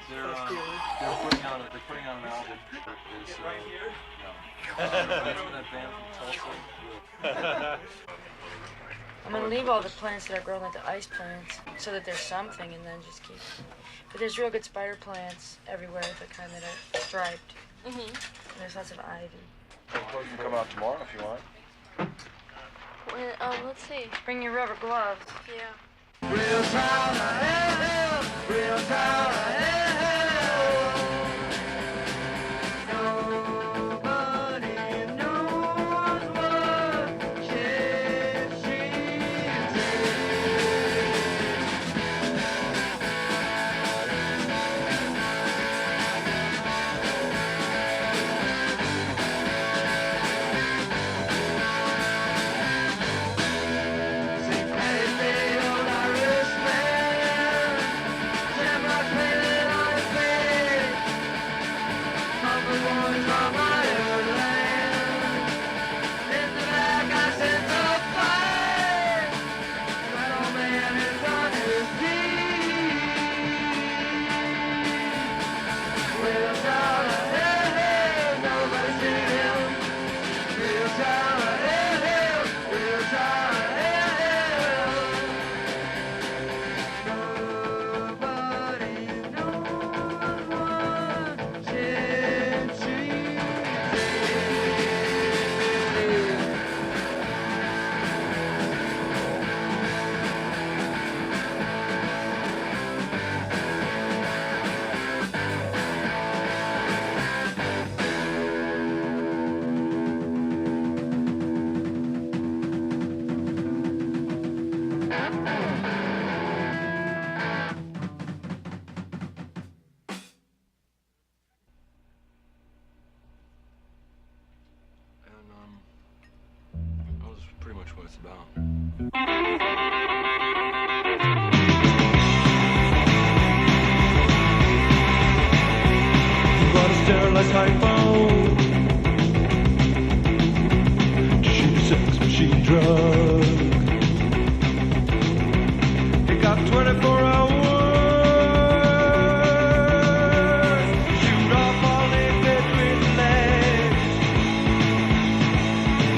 they're putting out an album. Is, right here? No. Remember that band from Tulsa? I'm gonna leave all the plants that are grown like the ice plants so that there's something, and then just keep. But there's real good spider plants everywhere, the kind that are striped. Mm-hmm. And there's lots of ivy. You can come out tomorrow if you want. Let's see. Bring your rubber gloves. Yeah. Real town of hell, real town of hell. Nobody knows what shit she's That was pretty much what it's about. You got a sterilized hypo. She's a sex machine drug. You got 24 hours. Shoot off all in between the legs.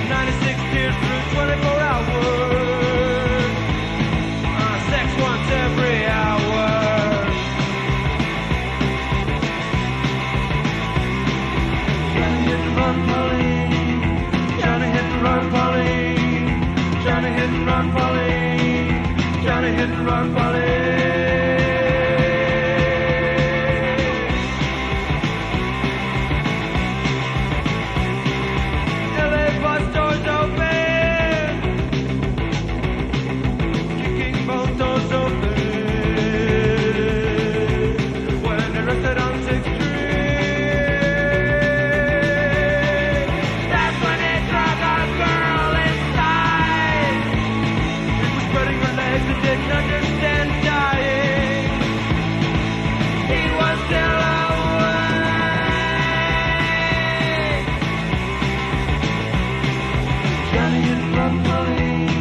96 tears through 24 hours. Sex once every hour. Johnny hit and run, Paulene. Johnny hit and run, Paulene. Johnny hit and run, Paulene. Johnny hit and run, Paulene. LA bus doors open. Kicking both doors open. When they rested on 6th Street. That's when they drug a girl inside. It was spreading her legs and didn't understand dying. He was still awake. Johnny hit and run, Paulene.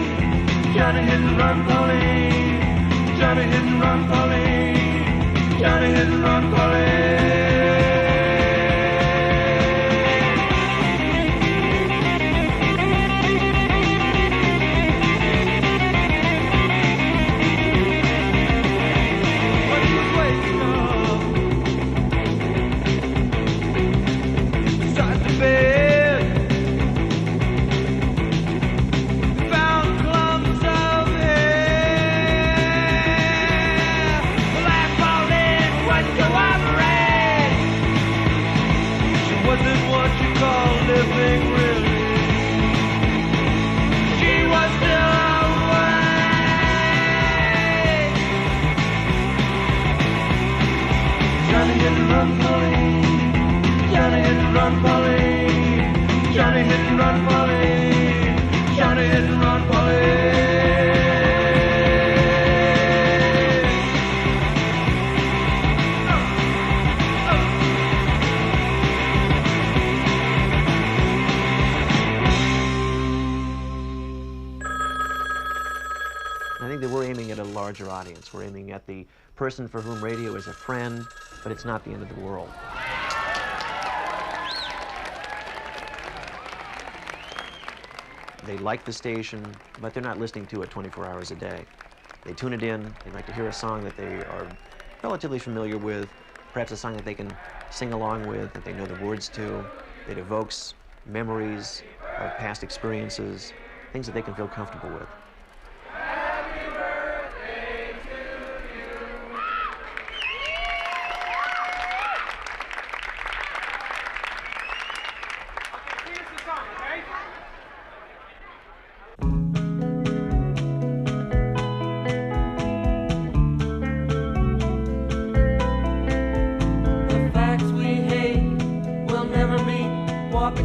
Johnny hit and run, Paulene. Johnny hit and run, Paulene. Johnny hit and run, Paulene. When he was waking up beside the bed, he found clumps of hair. Black Paulene whatsoever. larger audience. We're aiming at the person for whom radio is a friend, but it's not the end of the world. They like the station, but they're not listening to it 24 hours a day. They tune it in, they like to hear a song that they are relatively familiar with, perhaps a song that they can sing along with, that they know the words to, that evokes memories of past experiences, things that they can feel comfortable with.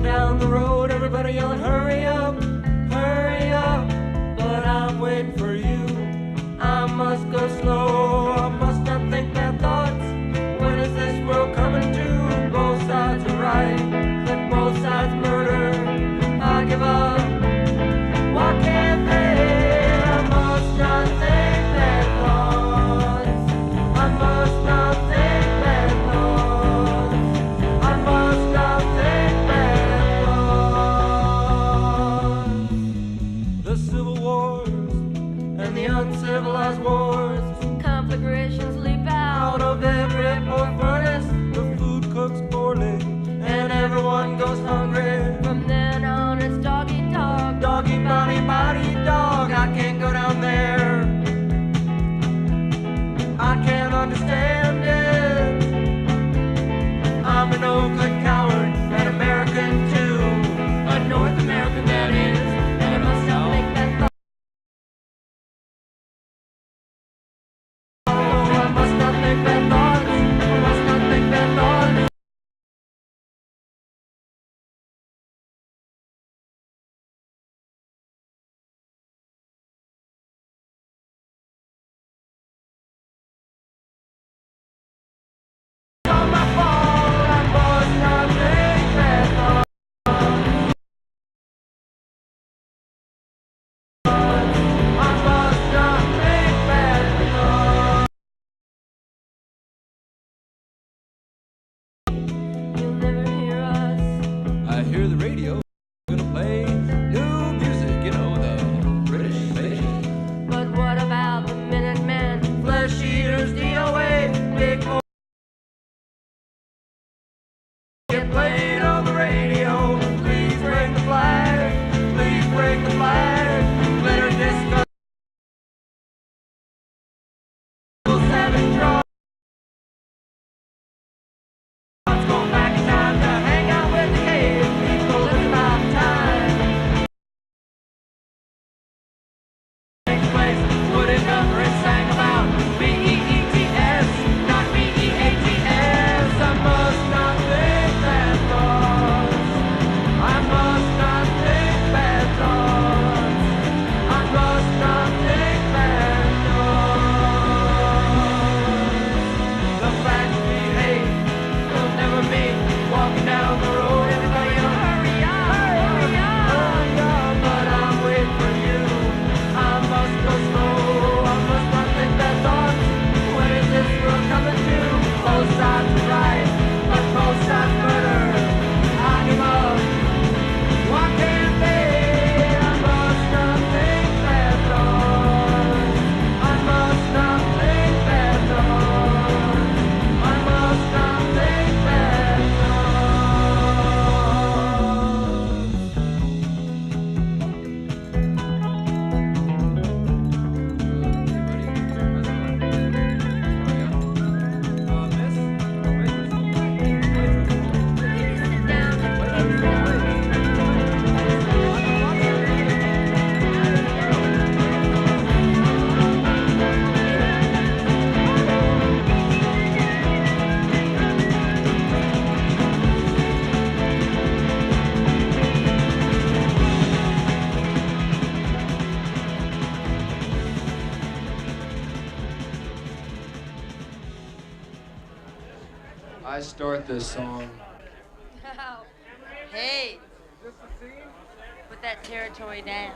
Down the road, everybody yelling, hurry up, but I'm waiting for you. I must go slow, I must not think bad thoughts. When is this world coming to? Both sides are right, let both sides murder. I give up, why can't they? I must not think bad thoughts. I must not think bad thoughts. I must not think bad. The civil wars and the uncivilized wars, conflagrations leap out of every poor furnace. The food cooks poorly and everyone goes hungry. From then on it's dog eat dog, doggy body body dog. I can't go down there, I can't understand it. I'm an old good coward, an American too, a North American that is, and I must not think that thought. I must not think bad thoughts. I must not think bad thoughts. It's all my fault. I must not think bad thoughts. I must not think bad thoughts. You'll never hear us. I hear the radio gonna play new music, you know, the British station. But what about the Minutemen, flesh eaters, DOA, big boy? Get played on the radio. Please break the flag. Please break the flag. Glitter disco. Savage draw. Let's go back in time to hang out with the cave people. It's about time. Next place, put it number and sang about B-E-E-T-S, not B-E-A-T-S. I must not think bad thoughts. I must not think bad thoughts. I must not think bad thoughts. The facts we hate will never meet. Walking down the road, everybody yell, hurry up, hurry up, hurry up. But I'm waiting for you. I must go slow. I must not think bad thoughts. When is this world coming to? Both sides are right, but both sides murder. I give up. Why can't they? I must not think bad thoughts. I must not think bad thoughts. I must not think bad I start this song. Hey, put that territory down.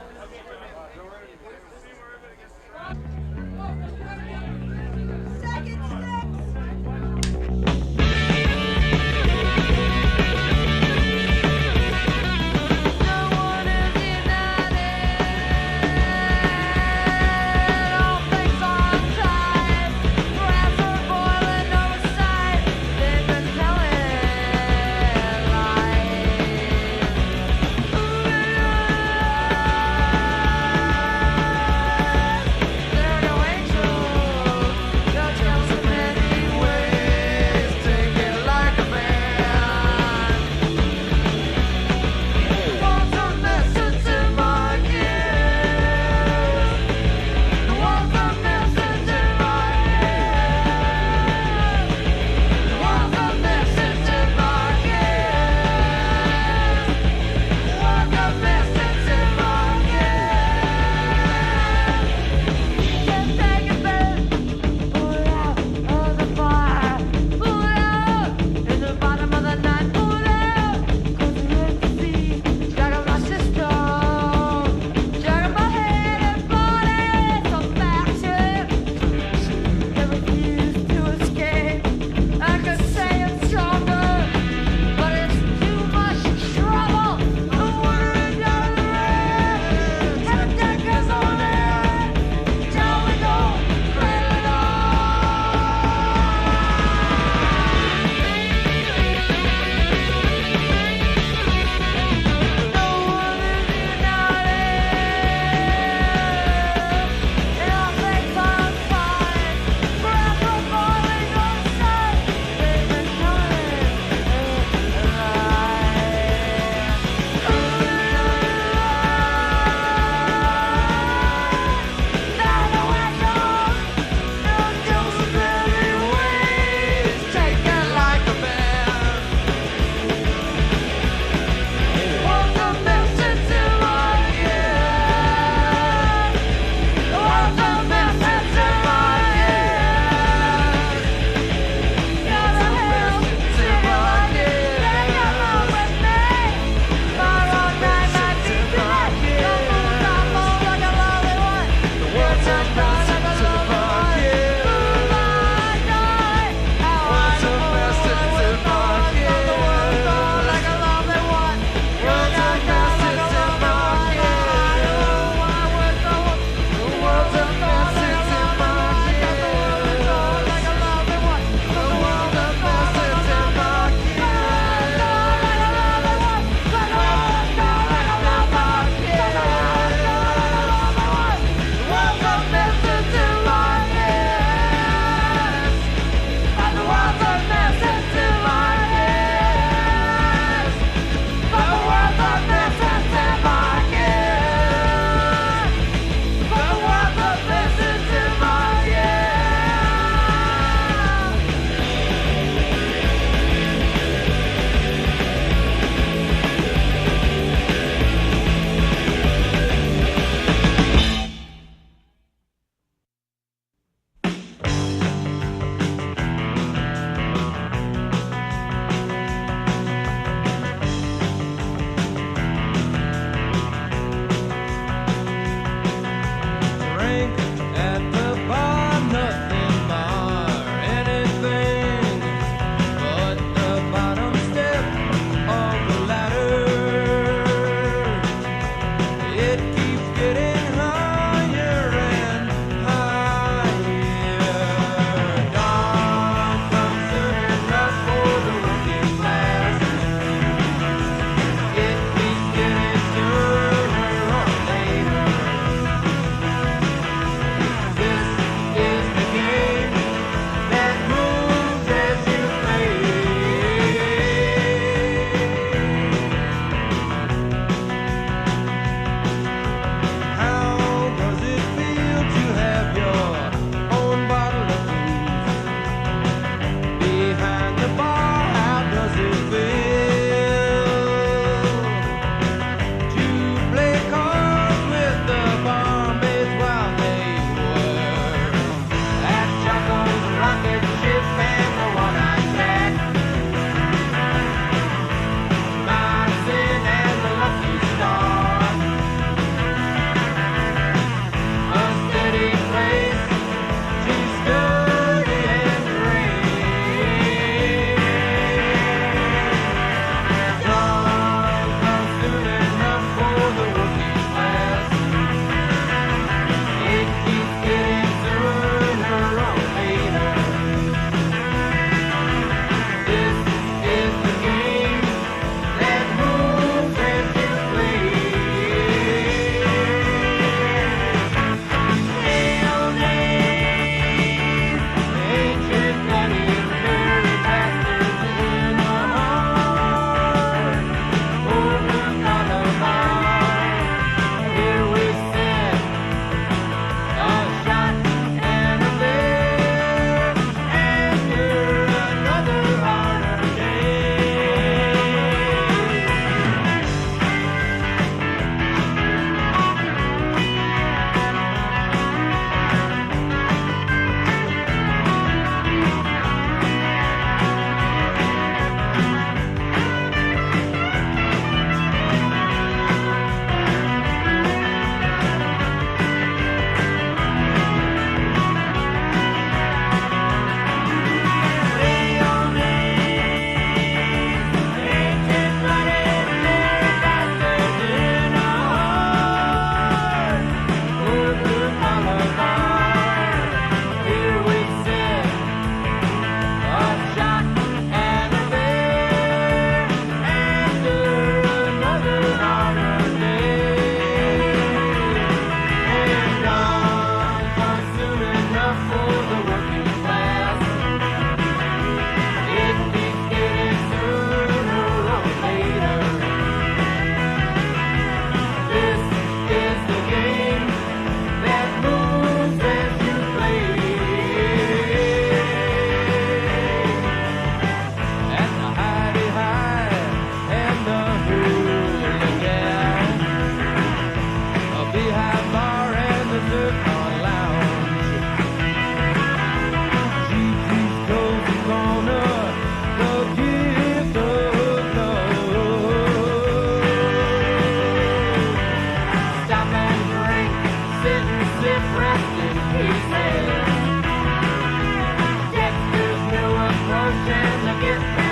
can I get